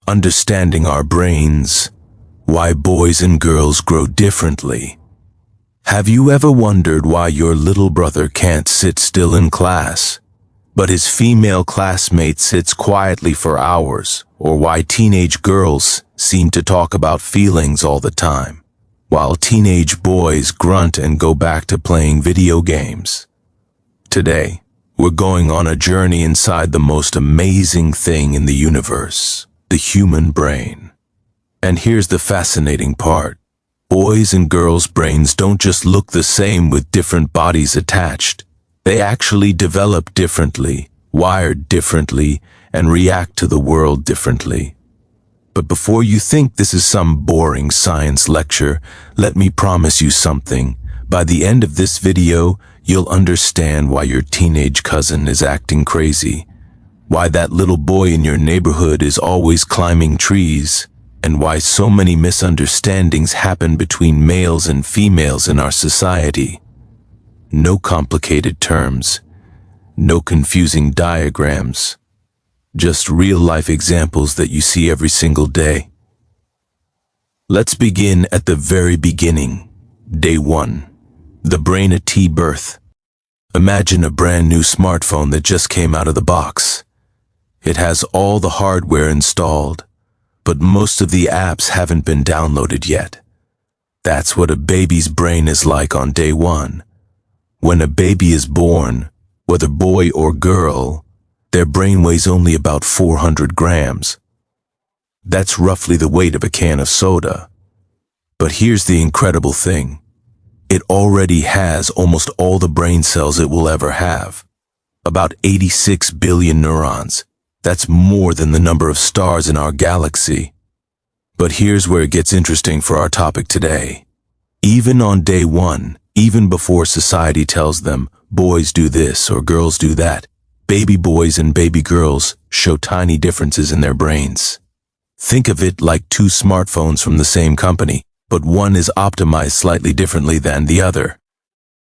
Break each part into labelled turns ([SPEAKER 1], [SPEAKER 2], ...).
[SPEAKER 1] Understanding our brains, why boys and girls grow differently. Have you ever wondered why your little brother can't sit still in class, but his female classmate sits quietly for hours, or why teenage girls seem to talk about feelings all the time, while teenage boys grunt and go back to playing video games? Today, we're going on a journey inside the most amazing thing in the universe, the human brain. And here's the fascinating part. Boys' and girls' brains don't just look the same with different bodies attached. They actually develop differently, wired differently, and react to the world differently. But before you think this is some boring science lecture, let me promise you something. By the end of this video, you'll understand why your teenage cousin is acting crazy, why that little boy in your neighborhood is always climbing trees, and why so many misunderstandings happen between males and females in our society. No complicated terms, no confusing diagrams, just real-life examples that you see every single day. Let's begin at the very beginning, day 1, the brain at birth. Imagine a brand new smartphone that just came out of the box. It has all the hardware installed, but most of the apps haven't been downloaded yet. That's what a baby's brain is like on day 1. When a baby is born, whether boy or girl, their brain weighs only about 400 grams. That's roughly the weight of a can of soda. But here's the incredible thing. It already has almost all the brain cells it will ever have. About 86 billion neurons. That's more than the number of stars in our galaxy. But here's where it gets interesting for our topic today. Even on day 1, even before society tells them, boys do this or girls do that, baby boys and baby girls show tiny differences in their brains. Think of it like two smartphones from the same company, but one is optimized slightly differently than the other.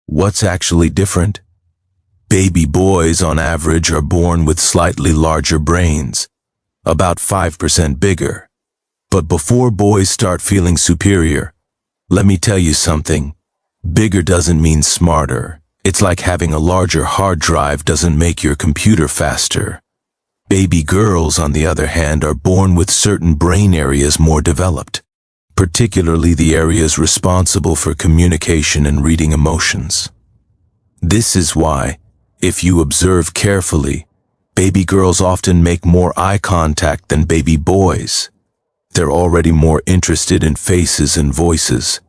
[SPEAKER 1] What's actually different? Baby boys on average are born with slightly larger brains, about 5% bigger. But before boys start feeling superior, let me tell you something. Bigger doesn't mean smarter. It's like having a larger hard drive doesn't make your computer faster. Baby girls, on the other hand, are born with certain brain areas more developed, particularly the areas responsible for communication and reading emotions. This is why, if you observe carefully, baby girls often make more eye contact than baby boys. They're already more interested in faces and voices.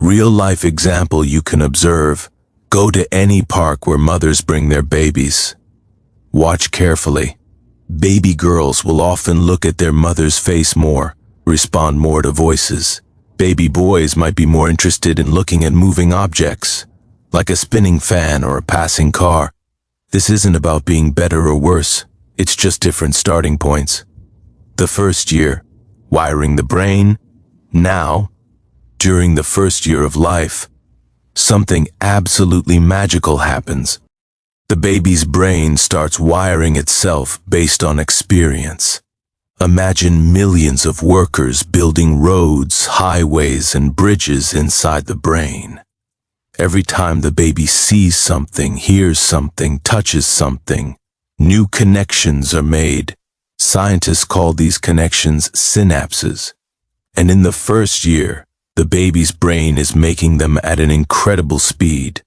[SPEAKER 1] Real-life example you can observe. Go to any park where mothers bring their babies. Watch carefully. Baby girls will often look at their mother's face more, respond more to voices. Baby boys might be more interested in looking at moving objects, like a spinning fan or a passing car. This isn't about being better or worse, it's just different starting points. The first year, wiring the brain. Now, during the first year of life, something absolutely magical happens. The baby's brain starts wiring itself based on experience. Imagine millions of workers building roads, highways, and bridges inside the brain. Every time the baby sees something, hears something, touches something, new connections are made. Scientists call these connections synapses. And in the first year, the baby's brain is making them at an incredible speed.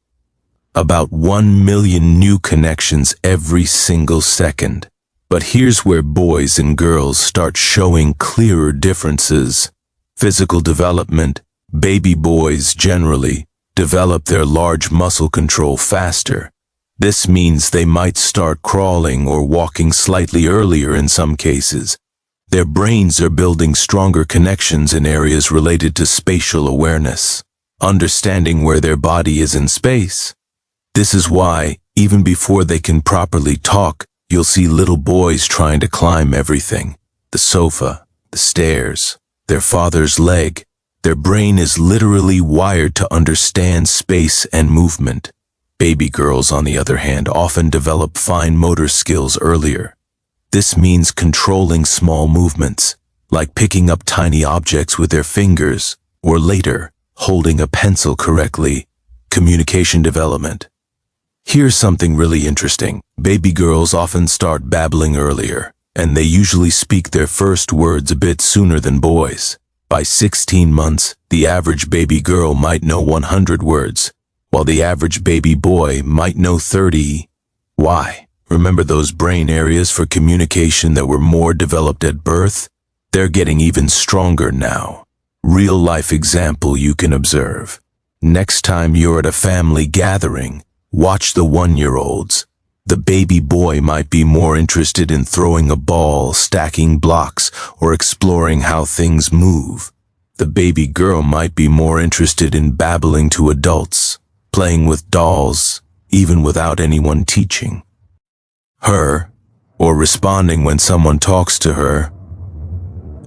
[SPEAKER 1] About 1 million new connections every single second. But here's where boys and girls start showing clearer differences. Physical development. Baby boys generally develop their large muscle control faster. This means they might start crawling or walking slightly earlier in some cases. Their brains are building stronger connections in areas related to spatial awareness, understanding where their body is in space. This is why, even before they can properly talk, you'll see little boys trying to climb everything. The sofa, the stairs, their father's leg. Their brain is literally wired to understand space and movement. Baby girls, on the other hand, often develop fine motor skills earlier. This means controlling small movements, like picking up tiny objects with their fingers, or later, holding a pencil correctly, communication development. Here's something really interesting. Baby girls often start babbling earlier, and they usually speak their first words a bit sooner than boys. By 16 months, the average baby girl might know 100 words, while the average baby boy might know 30. Why? Remember those brain areas for communication that were more developed at birth? They're getting even stronger now. Real-life example you can observe. Next time you're at a family gathering, watch the 1-year-olds. The baby boy might be more interested in throwing a ball, stacking blocks, or exploring how things move. The baby girl might be more interested in babbling to adults, playing with dolls, even without anyone teaching her, or responding when someone talks to her.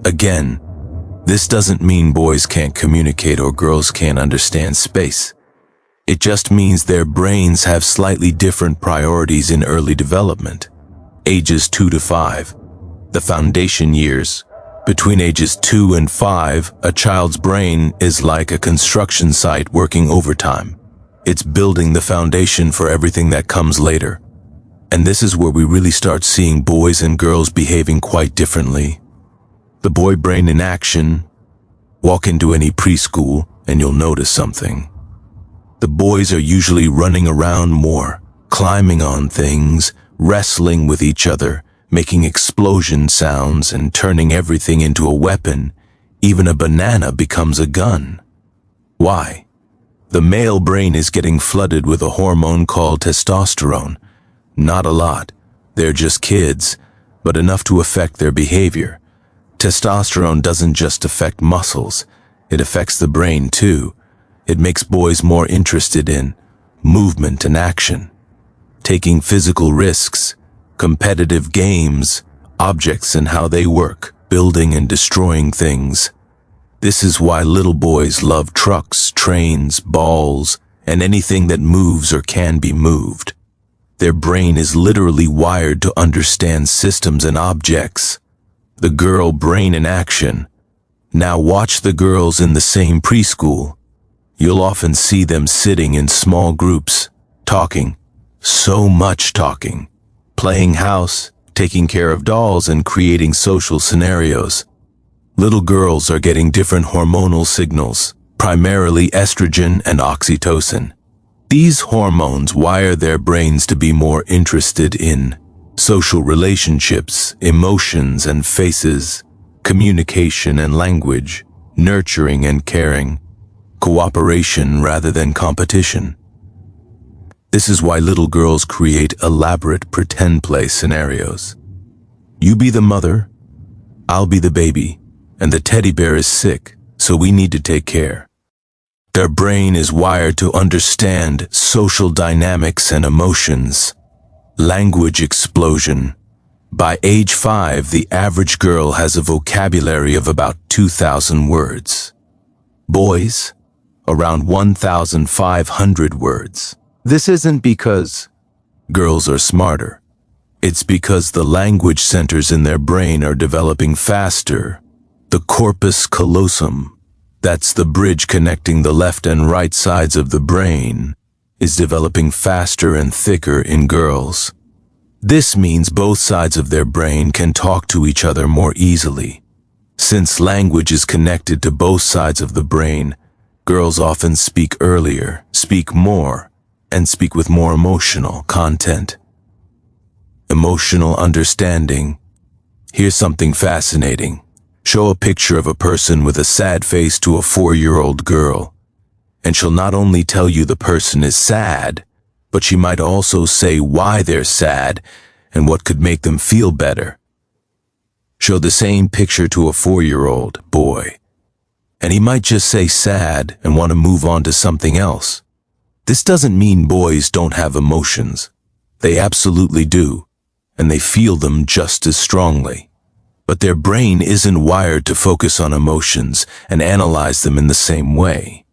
[SPEAKER 1] Again, this doesn't mean boys can't communicate or girls can't understand space. It just means their brains have slightly different priorities in early development. Ages 2 to 5, the foundation years. Between ages 2 and 5, a child's brain is like a construction site working overtime. It's building the foundation for everything that comes later. And this is where we really start seeing boys and girls behaving quite differently. The boy brain in action. Walk into any preschool and you'll notice something. The boys are usually running around more, climbing on things, wrestling with each other, making explosion sounds and turning everything into a weapon. Even a banana becomes a gun. Why? The male brain is getting flooded with a hormone called testosterone. Not a lot. They're just kids, but enough to affect their behavior. Testosterone doesn't just affect muscles, it affects the brain too. It makes boys more interested in movement and action, taking physical risks, competitive games, objects and how they work, building and destroying things. This is why little boys love trucks, trains, balls, and anything that moves or can be moved. Their brain is literally wired to understand systems and objects. The girl brain in action. Now watch the girls in the same preschool. You'll often see them sitting in small groups, talking, so much talking, playing house, taking care of dolls and creating social scenarios. Little girls are getting different hormonal signals, primarily estrogen and oxytocin. These hormones wire their brains to be more interested in social relationships, emotions and faces, communication and language, nurturing and caring, cooperation rather than competition. This is why little girls create elaborate pretend play scenarios. You be the mother, I'll be the baby, and the teddy bear is sick, so we need to take care. Their brain is wired to understand social dynamics and emotions. Language explosion. By age 5, the average girl has a vocabulary of about 2,000 words. Boys, around 1,500 words. This isn't because girls are smarter. It's because the language centers in their brain are developing faster. The corpus callosum, that's the bridge connecting the left and right sides of the brain, is developing faster and thicker in girls. This means both sides of their brain can talk to each other more easily. Since language is connected to both sides of the brain, girls often speak earlier, speak more, and speak with more emotional content. Emotional understanding. Here's something fascinating. Show a picture of a person with a sad face to a 4-year-old girl, and she'll not only tell you the person is sad, but she might also say why they're sad and what could make them feel better. Show the same picture to a 4-year-old boy, and he might just say sad and want to move on to something else. This doesn't mean boys don't have emotions. They absolutely do, and they feel them just as strongly. But their brain isn't wired to focus on emotions and analyze them in the same way.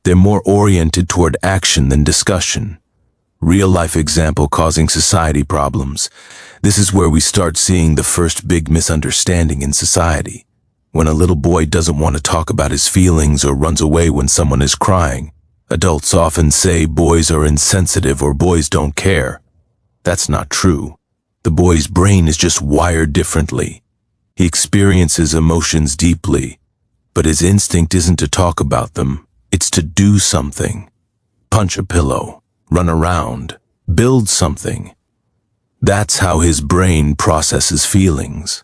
[SPEAKER 1] They're more oriented toward action than discussion. Real-life example causing society problems. This is where we start seeing the first big misunderstanding in society. When a little boy doesn't want to talk about his feelings or runs away when someone is crying, adults often say boys are insensitive or boys don't care. That's not true. The boy's brain is just wired differently. He experiences emotions deeply, but his instinct isn't to talk about them. It's to do something. Punch a pillow, run around, build something. That's how his brain processes feelings.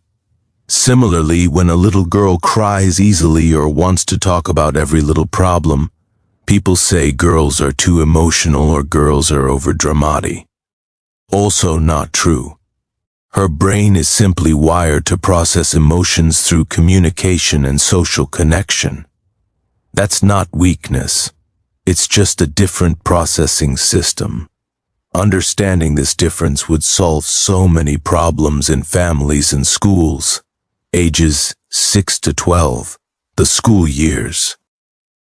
[SPEAKER 1] Similarly, when a little girl cries easily or wants to talk about every little problem, people say girls are too emotional or girls are overdramatic. Also not true. Her brain is simply wired to process emotions through communication and social connection. That's not weakness. It's just a different processing system. Understanding this difference would solve so many problems in families and schools. Ages 6 to 12, the school years.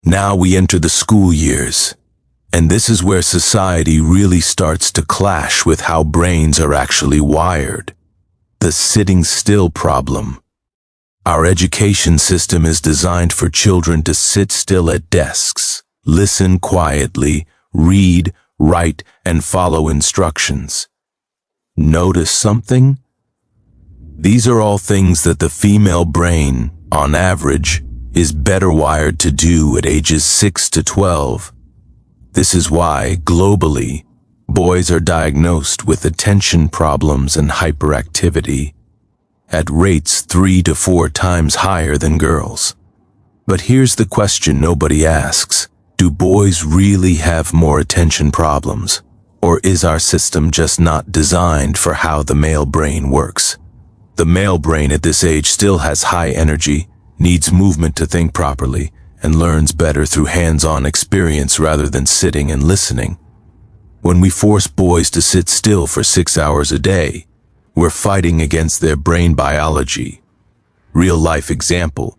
[SPEAKER 1] Now we enter the school years, and this is where society really starts to clash with how brains are actually wired. The sitting still problem. Our education system is designed for children to sit still at desks, listen quietly, read, write, and follow instructions. Notice something? These are all things that the female brain, on average, is better wired to do at ages 6 to 12. This is why, globally, boys are diagnosed with attention problems and hyperactivity at rates 3 to 4 times higher than girls. But here's the question nobody asks. Do boys really have more attention problems? Or is our system just not designed for how the male brain works? The male brain at this age still has high energy, needs movement to think properly, and learns better through hands-on experience rather than sitting and listening. When we force boys to sit still for 6 hours a day, we're fighting against their brain biology. Real-life example.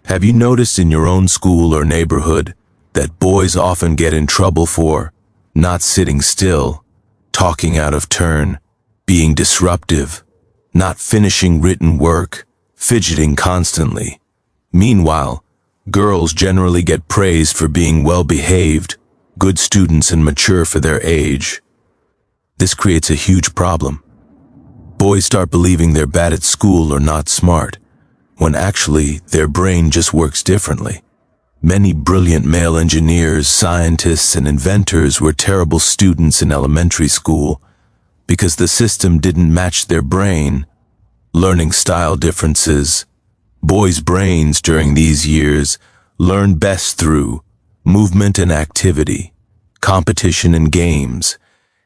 [SPEAKER 1] Have you noticed in your own school or neighborhood that boys often get in trouble for not sitting still, talking out of turn, being disruptive, not finishing written work, fidgeting constantly? Meanwhile, girls generally get praised for being well-behaved, good students and mature for their age. This creates a huge problem. Boys start believing they're bad at school or not smart, when actually their brain just works differently. Many brilliant male engineers, scientists, and inventors were terrible students in elementary school because the system didn't match their brain. Learning style differences. Boys' brains during these years learn best through movement and activity, competition and games,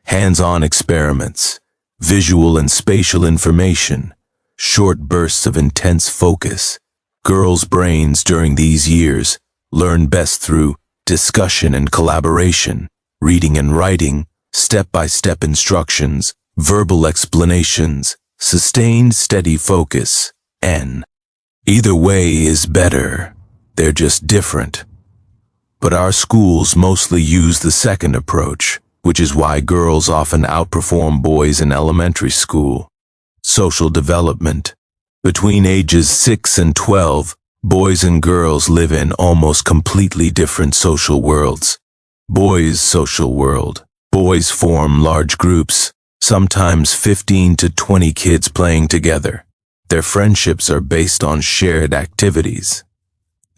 [SPEAKER 1] hands-on experiments, visual and spatial information, short bursts of intense focus. Girls' brains during these years learn best through discussion and collaboration, reading and writing, step-by-step instructions, verbal explanations, sustained steady focus, and either way is better. They're just different. But our schools mostly use the second approach, which is why girls often outperform boys in elementary school. Social development. Between ages 6 and 12, boys and girls live in almost completely different social worlds. Boys' social world. Boys form large groups, sometimes 15 to 20 kids playing together. Their friendships are based on shared activities.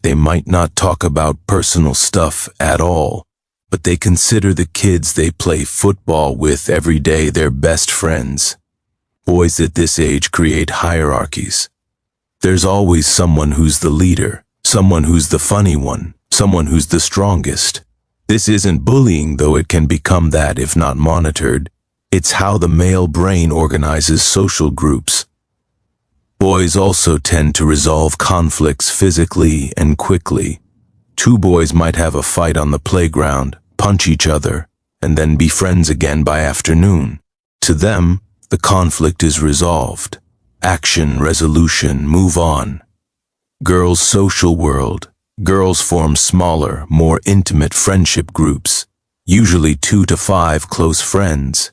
[SPEAKER 1] They might not talk about personal stuff at all, but they consider the kids they play football with every day their best friends. Boys at this age create hierarchies. There's always someone who's the leader, someone who's the funny one, someone who's the strongest. This isn't bullying, though it can become that if not monitored. It's how the male brain organizes social groups. Boys also tend to resolve conflicts physically and quickly. Two boys might have a fight on the playground, punch each other, and then be friends again by afternoon. To them, the conflict is resolved. Action, resolution, move on. Girls' social world. Girls form smaller, more intimate friendship groups, usually 2 to 5 close friends.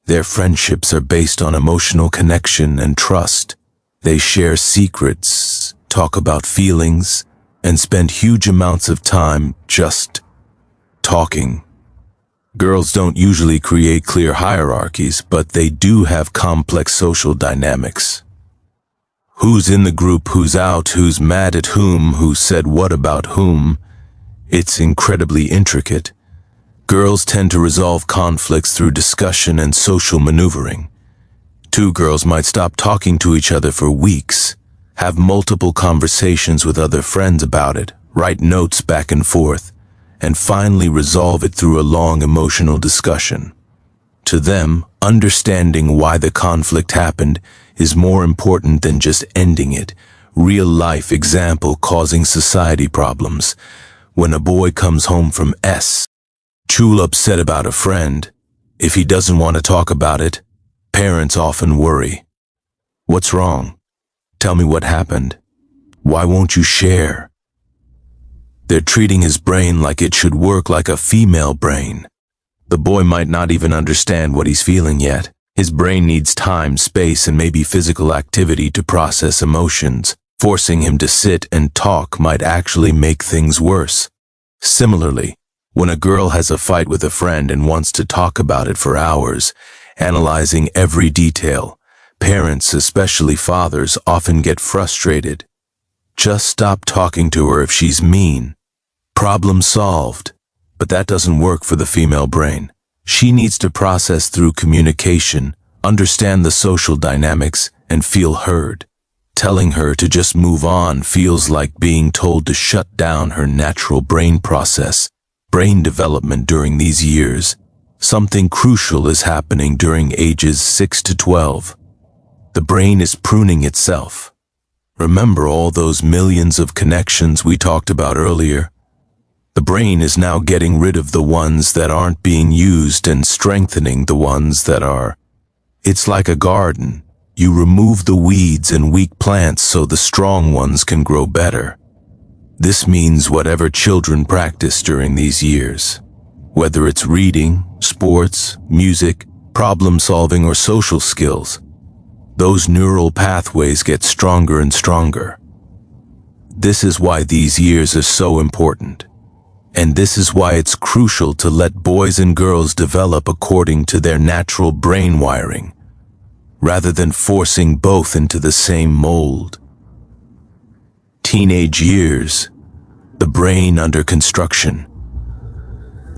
[SPEAKER 1] Their friendships are based on emotional connection and trust. They share secrets, talk about feelings, and spend huge amounts of time just talking. Girls don't usually create clear hierarchies, but they do have complex social dynamics. Who's in the group, who's out, who's mad at whom, who said what about whom. It's incredibly intricate. Girls tend to resolve conflicts through discussion and social maneuvering. Two girls might stop talking to each other for weeks, have multiple conversations with other friends about it, write notes back and forth, and finally resolve it through a long emotional discussion. To them, understanding why the conflict happened is more important than just ending it. Real-life example causing society problems. When a boy comes home from school upset about a friend, if he doesn't want to talk about it, parents often worry. What's wrong? Tell me what happened. Why won't you share? They're treating his brain like it should work like a female brain. The boy might not even understand what he's feeling yet. His brain needs time, space, and maybe physical activity to process emotions. Forcing him to sit and talk might actually make things worse. Similarly, when a girl has a fight with a friend and wants to talk about it for hours, analyzing every detail, parents, especially fathers, often get frustrated. Just stop talking to her if she's mean. Problem solved. But that doesn't work for the female brain. She needs to process through communication, understand the social dynamics, and feel heard. Telling her to just move on feels like being told to shut down her natural brain process. Brain development during these years. Something crucial is happening during ages 6 to 12. The brain is pruning itself. Remember all those millions of connections we talked about earlier? The brain is now getting rid of the ones that aren't being used and strengthening the ones that are. It's like a garden. You remove the weeds and weak plants so the strong ones can grow better. This means whatever children practice during these years, whether it's reading, sports, music, problem solving, or social skills, those neural pathways get stronger and stronger. This is why these years are so important. And this is why it's crucial to let boys and girls develop according to their natural brain wiring, rather than forcing both into the same mold. Teenage years, the brain under construction.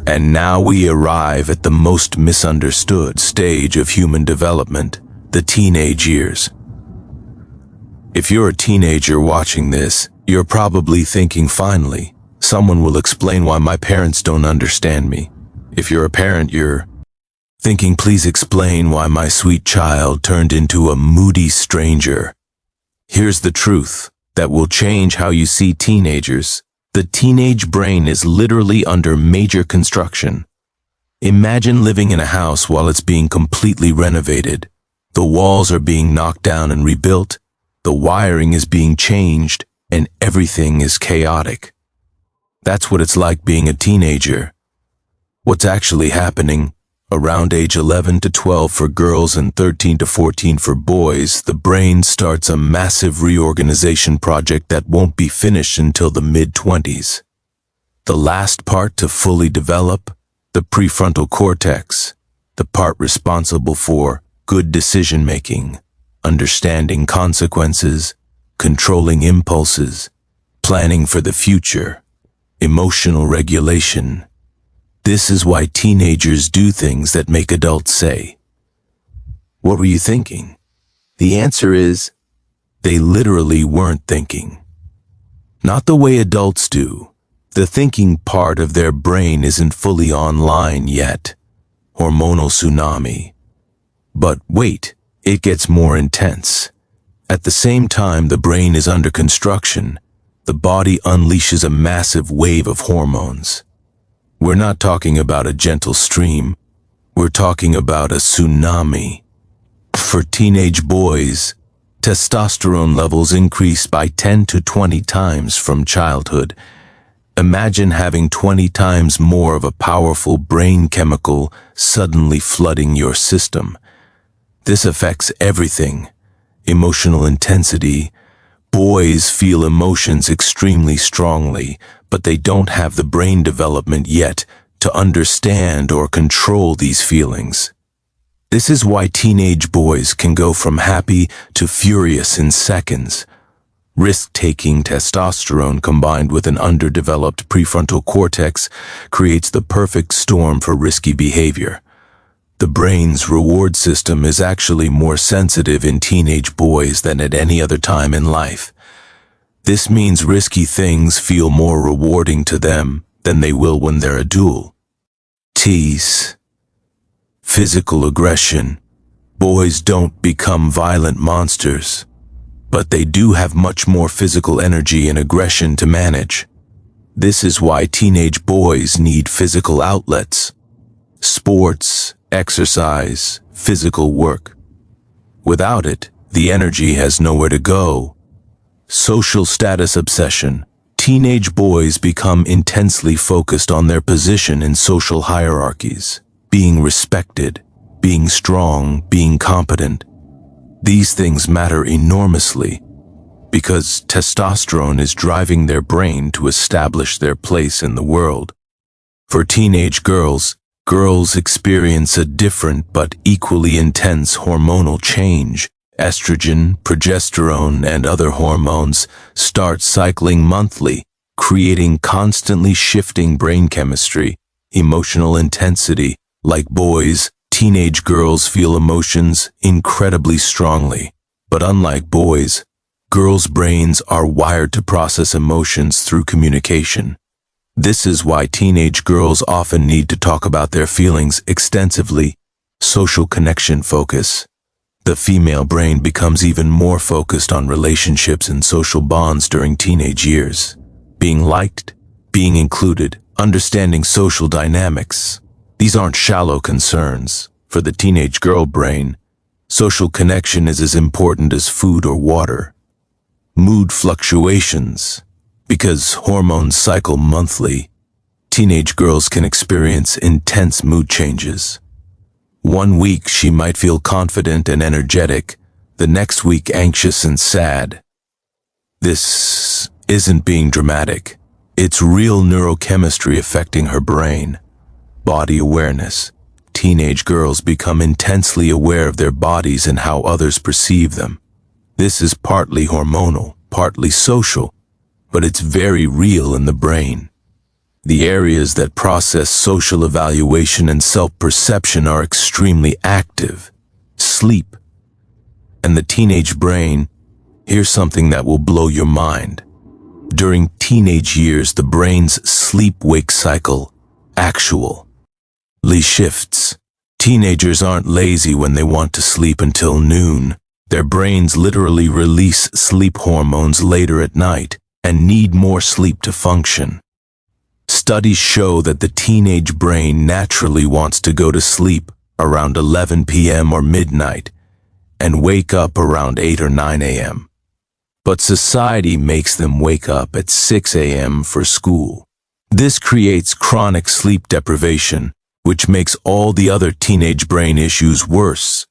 [SPEAKER 1] And now we arrive at the most misunderstood stage of human development, the teenage years. If you're a teenager watching this, you're probably thinking, finally, someone will explain why my parents don't understand me. If you're a parent, you're thinking, please explain why my sweet child turned into a moody stranger. Here's the truth that will change how you see teenagers. The teenage brain is literally under major construction. Imagine living in a house while it's being completely renovated. The walls are being knocked down and rebuilt, the wiring is being changed, and everything is chaotic. That's what it's like being a teenager. What's actually happening? Around age 11 to 12 for girls and 13 to 14 for boys, the brain starts a massive reorganization project that won't be finished until the mid-20s. The last part to fully develop, the prefrontal cortex, the part responsible for good decision-making, understanding consequences, controlling impulses, planning for the future, emotional regulation. This is why teenagers do things that make adults say, "What were you thinking?" The answer is, they literally weren't thinking. Not the way adults do. The thinking part of their brain isn't fully online yet. Hormonal tsunami. But wait, it gets more intense. At the same time the brain is under construction, the body unleashes a massive wave of hormones. We're not talking about a gentle stream. We're talking about a tsunami. For teenage boys, testosterone levels increase by 10 to 20 times from childhood. Imagine having 20 times more of a powerful brain chemical suddenly flooding your system. This affects everything: emotional intensity, Boys feel emotions extremely strongly, but they don't have the brain development yet to understand or control these feelings. This is why teenage boys can go from happy to furious in seconds. Risk-taking testosterone combined with an underdeveloped prefrontal cortex creates the perfect storm for risky behavior. The brain's reward system is actually more sensitive in teenage boys than at any other time in life. This means risky things feel more rewarding to them than they will when they're adult. Tease. Physical aggression. Boys don't become violent monsters, but they do have much more physical energy and aggression to manage. This is why teenage boys need physical outlets. Sports, exercise, physical work. Without it, the energy has nowhere to go. Social status obsession. Teenage boys become intensely focused on their position in social hierarchies, being respected, being strong, being competent. These things matter enormously because testosterone is driving their brain to establish their place in the world. For teenage girls, girls experience a different but equally intense hormonal change. Estrogen, progesterone, and other hormones start cycling monthly, creating constantly shifting brain chemistry, emotional intensity. Like boys, teenage girls feel emotions incredibly strongly. But unlike boys, girls' brains are wired to process emotions through communication. This is why teenage girls often need to talk about their feelings extensively. Social connection focus. The female brain becomes even more focused on relationships and social bonds during teenage years. Being liked, being included, understanding social dynamics. These aren't shallow concerns. For the teenage girl brain, social connection is as important as food or water. Mood fluctuations. Because hormones cycle monthly, teenage girls can experience intense mood changes. One week she might feel confident and energetic, the next week anxious and sad. This isn't being dramatic. It's real neurochemistry affecting her brain. Body awareness. Teenage girls become intensely aware of their bodies and how others perceive them. This is partly hormonal, partly social, but it's very real in the brain. The areas that process social evaluation and self-perception are extremely active. Sleep. And the teenage brain, here's something that will blow your mind. During teenage years, the brain's sleep-wake cycle actually shifts. Teenagers aren't lazy when they want to sleep until noon. Their brains literally release sleep hormones later at night and need more sleep to function. Studies show that the teenage brain naturally wants to go to sleep around 11 p.m. or midnight and wake up around 8 or 9 a.m. But society makes them wake up at 6 a.m. for school. This creates chronic sleep deprivation, which makes all the other teenage brain issues worse.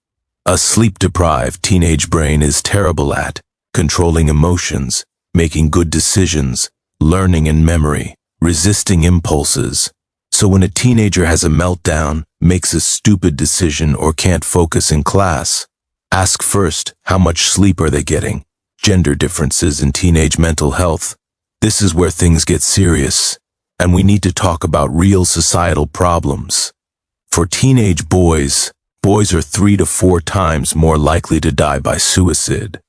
[SPEAKER 1] A sleep-deprived teenage brain is terrible at controlling emotions, making good decisions, learning and memory, resisting impulses. So when a teenager has a meltdown, makes a stupid decision, or can't focus in class, ask first, how much sleep are they getting? Gender differences in teenage mental health. This is where things get serious, and we need to talk about real societal problems. For teenage boys, boys are 3 to 4 times more likely to die by suicide,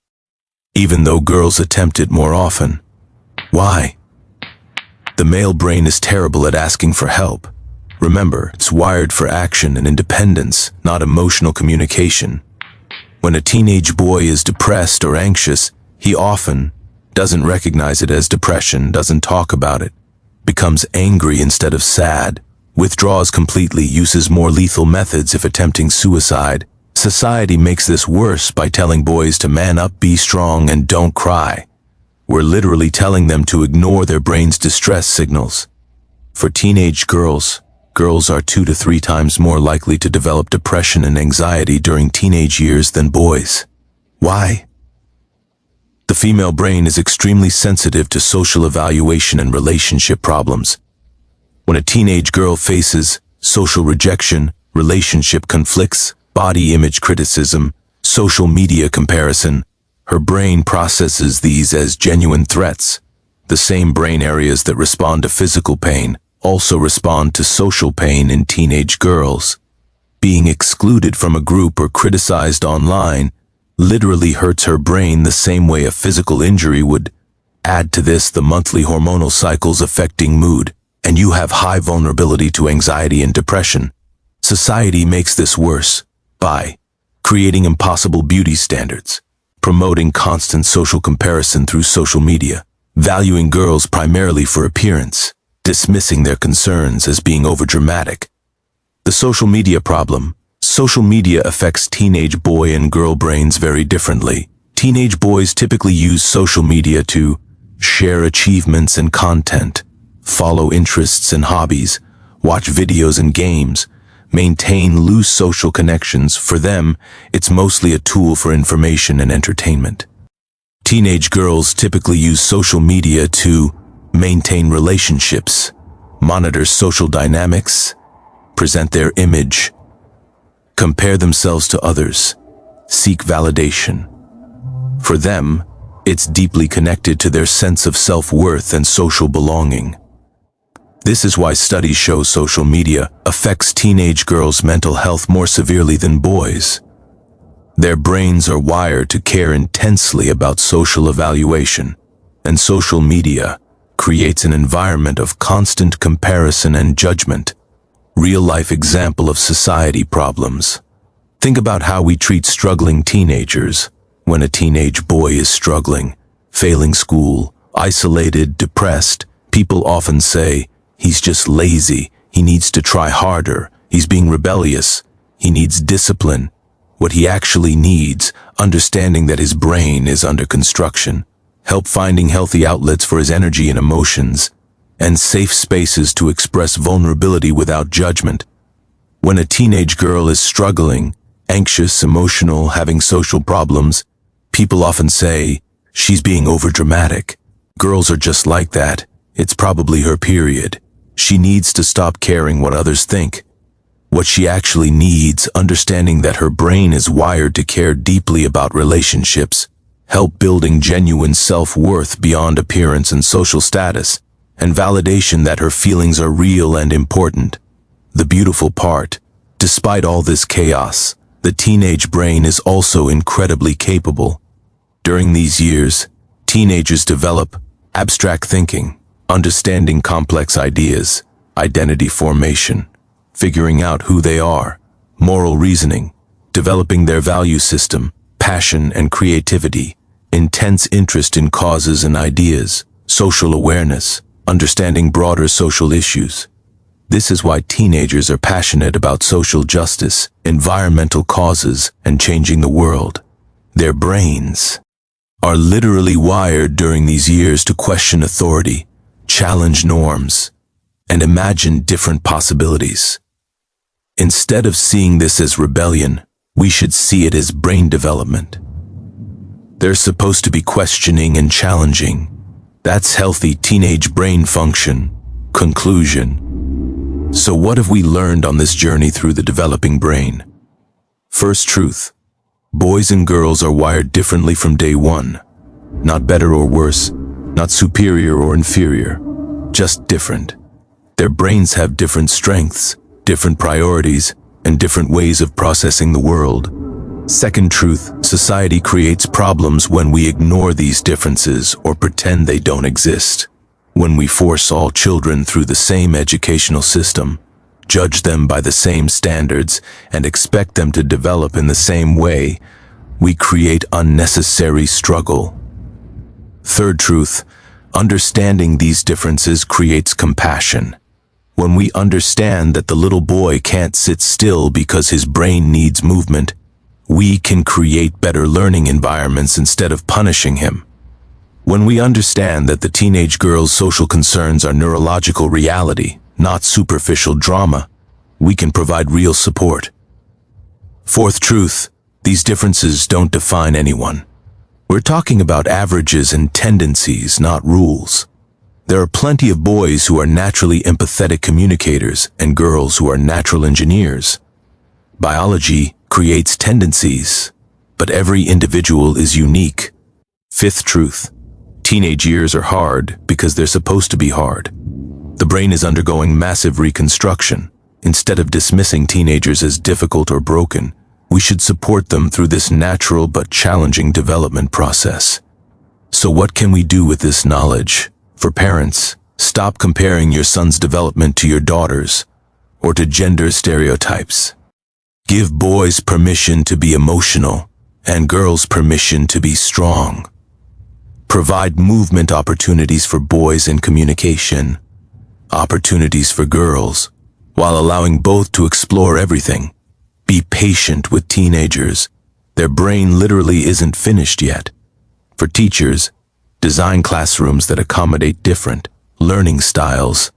[SPEAKER 1] even though girls attempt it more often. Why? The male brain is terrible at asking for help. Remember, it's wired for action and independence, not emotional communication. When a teenage boy is depressed or anxious, he often doesn't recognize it as depression, doesn't talk about it, becomes angry instead of sad, withdraws completely, uses more lethal methods if attempting suicide. Society makes this worse by telling boys to man up, be strong, and don't cry. We're literally telling them to ignore their brain's distress signals. For teenage girls, girls are 2 to 3 times more likely to develop depression and anxiety during teenage years than boys. Why? The female brain is extremely sensitive to social evaluation and relationship problems. When a teenage girl faces social rejection, relationship conflicts, body image criticism, social media comparison, her brain processes these as genuine threats. The same brain areas that respond to physical pain also respond to social pain in teenage girls. Being excluded from a group or criticized online literally hurts her brain the same way a physical injury would. Add to this the monthly hormonal cycles affecting mood, and you have high vulnerability to anxiety and depression. Society makes this worse by creating impossible beauty standards, promoting constant social comparison through social media, valuing girls primarily for appearance, dismissing their concerns as being overdramatic. The social media problem. Social media affects teenage boy and girl brains very differently. Teenage boys typically use social media to share achievements and content, follow interests and hobbies, watch videos and games, maintain loose social connections. For them, it's mostly a tool for information and entertainment. Teenage girls typically use social media to maintain relationships, monitor social dynamics, present their image, compare themselves to others, seek validation. For them, it's deeply connected to their sense of self-worth and social belonging. This is why studies show social media affects teenage girls' mental health more severely than boys. Their brains are wired to care intensely about social evaluation, and social media creates an environment of constant comparison and judgment. Real-life example of society problems. Think about how we treat struggling teenagers. When a teenage boy is struggling, failing school, isolated, depressed, people often say, "He's just lazy, he needs to try harder, he's being rebellious, he needs discipline." What he actually needs, understanding that his brain is under construction, help finding healthy outlets for his energy and emotions, and safe spaces to express vulnerability without judgment. When a teenage girl is struggling, anxious, emotional, having social problems, people often say, "She's being overdramatic. Girls are just like that. It's probably her period. She needs to stop caring what others think." What she actually needs, understanding that her brain is wired to care deeply about relationships, help building genuine self-worth beyond appearance and social status, and validation that her feelings are real and important. The beautiful part, despite all this chaos, the teenage brain is also incredibly capable. During these years, teenagers develop abstract thinking, understanding complex ideas, identity formation, figuring out who they are, moral reasoning, developing their value system, passion and creativity, intense interest in causes and ideas, social awareness, understanding broader social issues. This is why teenagers are passionate about social justice, environmental causes, and changing the world. Their brains are literally wired during these years to question authority, challenge norms, and imagine different possibilities. Instead of seeing this as rebellion, we should see it as brain development. They're supposed to be questioning and challenging. That's healthy teenage brain function. Conclusion. So what have we learned on this journey through the developing brain? First truth. Boys and girls are wired differently from day one. Not better or worse, not superior or inferior, just different. Their brains have different strengths, different priorities, and different ways of processing the world. Second truth, society creates problems when we ignore these differences or pretend they don't exist. When we force all children through the same educational system, judge them by the same standards, and expect them to develop in the same way, we create unnecessary struggle. Third truth, understanding these differences creates compassion. When we understand that the little boy can't sit still because his brain needs movement, we can create better learning environments instead of punishing him. When we understand that the teenage girl's social concerns are neurological reality, not superficial drama, we can provide real support. Fourth truth, these differences don't define anyone. We're talking about averages and tendencies, not rules. There are plenty of boys who are naturally empathetic communicators and girls who are natural engineers. Biology creates tendencies, but every individual is unique. Fifth truth: teenage years are hard because they're supposed to be hard. The brain is undergoing massive reconstruction. Instead of dismissing teenagers as difficult or broken, we should support them through this natural but challenging development process. So what can we do with this knowledge? For parents, stop comparing your son's development to your daughter's or to gender stereotypes. Give boys permission to be emotional and girls permission to be strong. Provide movement opportunities for boys and communication, opportunities for girls, while allowing both to explore everything. Be patient with teenagers. Their brain literally isn't finished yet. For teachers, design classrooms that accommodate different learning styles.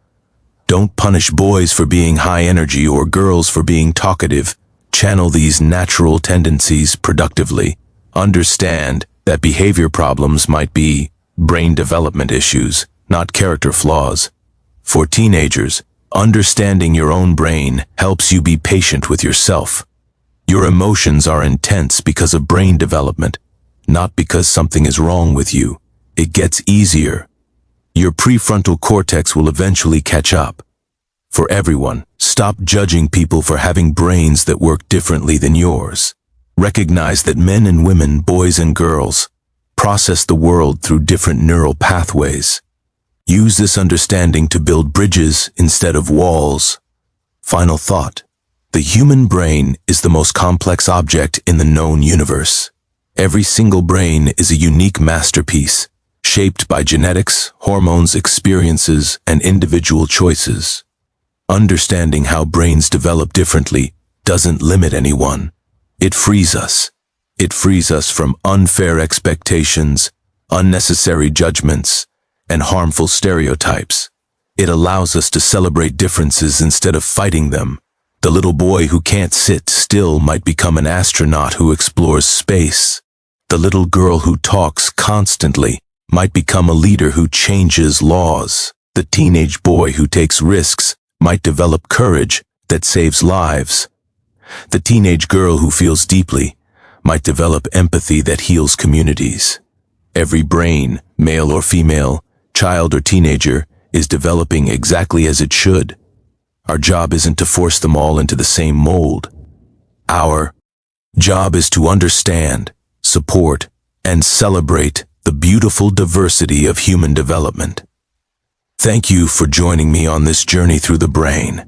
[SPEAKER 1] Don't punish boys for being high energy or girls for being talkative. Channel these natural tendencies productively. Understand that behavior problems might be brain development issues, not character flaws. For teenagers, understanding your own brain helps you be patient with yourself. Your emotions are intense because of brain development, not because something is wrong with you. It gets easier. Your prefrontal cortex will eventually catch up. For everyone, stop judging people for having brains that work differently than yours. Recognize that men and women, boys and girls, process the world through different neural pathways. Use this understanding to build bridges instead of walls. Final thought: the human brain is the most complex object in the known universe. Every single brain is a unique masterpiece, shaped by genetics, hormones, experiences, and individual choices. Understanding how brains develop differently doesn't limit anyone. It frees us. It frees us from unfair expectations, unnecessary judgments, and harmful stereotypes. It allows us to celebrate differences instead of fighting them. The little boy who can't sit still might become an astronaut who explores space. The little girl who talks constantly might become a leader who changes laws. The teenage boy who takes risks might develop courage that saves lives. The teenage girl who feels deeply might develop empathy that heals communities. Every brain, male or female, child or teenager, is developing exactly as it should. Our job isn't to force them all into the same mold. Our job is to understand, support, and celebrate the beautiful diversity of human development. Thank you for joining me on this journey through the brain.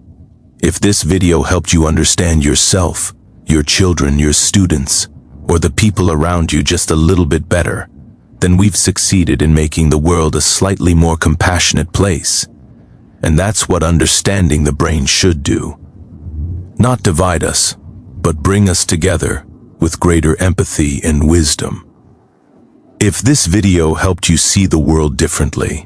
[SPEAKER 1] If this video helped you understand yourself, your children, your students, or the people around you just a little bit better, then we've succeeded in making the world a slightly more compassionate place. And that's what understanding the brain should do. Not divide us, but bring us together with greater empathy and wisdom. If this video helped you see the world differently,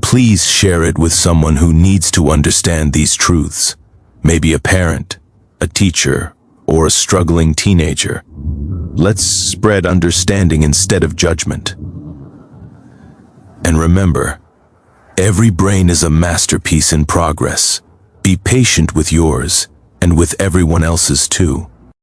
[SPEAKER 1] please share it with someone who needs to understand these truths. Maybe a parent, a teacher, or a struggling teenager. Let's spread understanding instead of judgment. And remember, every brain is a masterpiece in progress. Be patient with yours and with everyone else's too.